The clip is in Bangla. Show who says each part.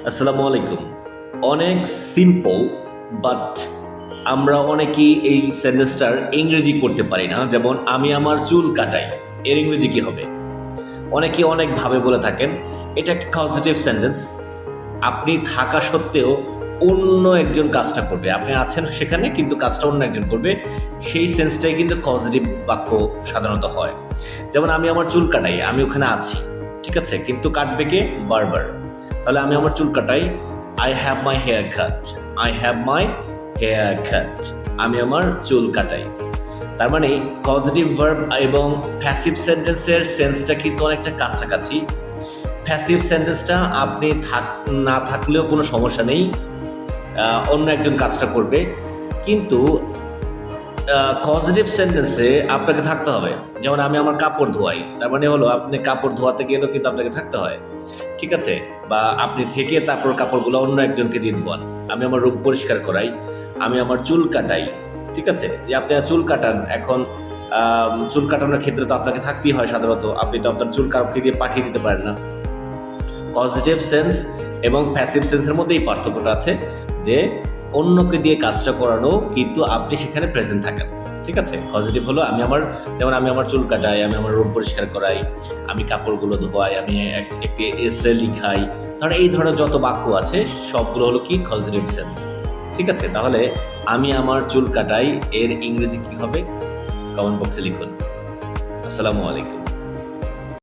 Speaker 1: আসসালামু আলাইকুম। অনেক সিম্পল বাট আমরা অনেকেই এই সেন্টেন্সটার ইংরেজি করতে পারি না। যেমন আমি আমার চুল কাটাই, এর ইংরেজি কি হবে? অনেকে অনেকভাবে বলে থাকেন। এটা একটা পজিটিভ সেন্টেন্স। আপনি থাকা সত্ত্বেও অন্য একজন কাজটা করবে। আপনি আছেন সেখানে কিন্তু কাজটা অন্য একজন করবে। সেই সেন্সটাই কিন্তু পজিটিভ বাক্য সাধারণত হয়। যেমন আমি আমার চুল কাটাই, আমি ওখানে আছি। ঠিক আছে? কিন্তু কাটবে কে? বারবার। তাহলে আমি আমার চুল কাটাই, I have my hair cut. I have my hair cut. আমি আমার চুল কাটাই। তার মানে পজিটিভ ভার্ব এবং প্যাসিভ সেন্টেন্সের সেন্সটা কিন্তু অনেকটা কাছাকাছি। প্যাসিভ সেন্টেন্সটা আপনি না থাকলেও কোনো সমস্যা নেই, অন্য একজন কাজটা করবে। কিন্তু পজিটিভ সেন্টেন্সে আপনাকে থাকতে হবে। যেমন আমি আমার কাপড় ধোয়াই, তার মানে হলো আপনি কাপড় ধোয়াতে গেলেও কিন্তু আপনাকে থাকতে হয়। ঠিক আছে? বা আপনি থেকে তারপর কাপড়গুলো অন্য একজনকে দিয়ে ধোয়ান। আমি আমার রুম পরিষ্কার করাই, আমি আমার চুল কাটাই। ঠিক আছে? যে আপনি চুল কাটান, এখন চুল কাটানোর ক্ষেত্রে তো আপনাকে থাকতেই হয় সাধারণত। আপনি তো আপনার চুল কাউকে দিয়ে পাঠিয়ে দিতে পারেন না। পজিটিভ সেন্স এবং প্যাসিভ সেন্সের মধ্যে এই পার্থক্যটা আছে যে অন্যকে দিয়ে কাজটা করানো কিন্তু আপনি সেখানে প্রেজেন্ট থাকেন। ঠিক আছে? পজিটিভ হলো যেমন আমি আমার চুল কাটাই, আমি আমার রুম পরিষ্কার করাই, আমি কাপড়গুলো ধোয়াই, আমি একটি এসে লিখাই। কারণ এই ধরনের যত বাক্য আছে সবগুলো হলো কি পজিটিভ সেন্স। ঠিক আছে? তাহলে আমি আমার চুল কাটাই এর ইংরেজি কি হবে? কমেন্ট বক্সে লিখুন। আসসালামু আলাইকুম।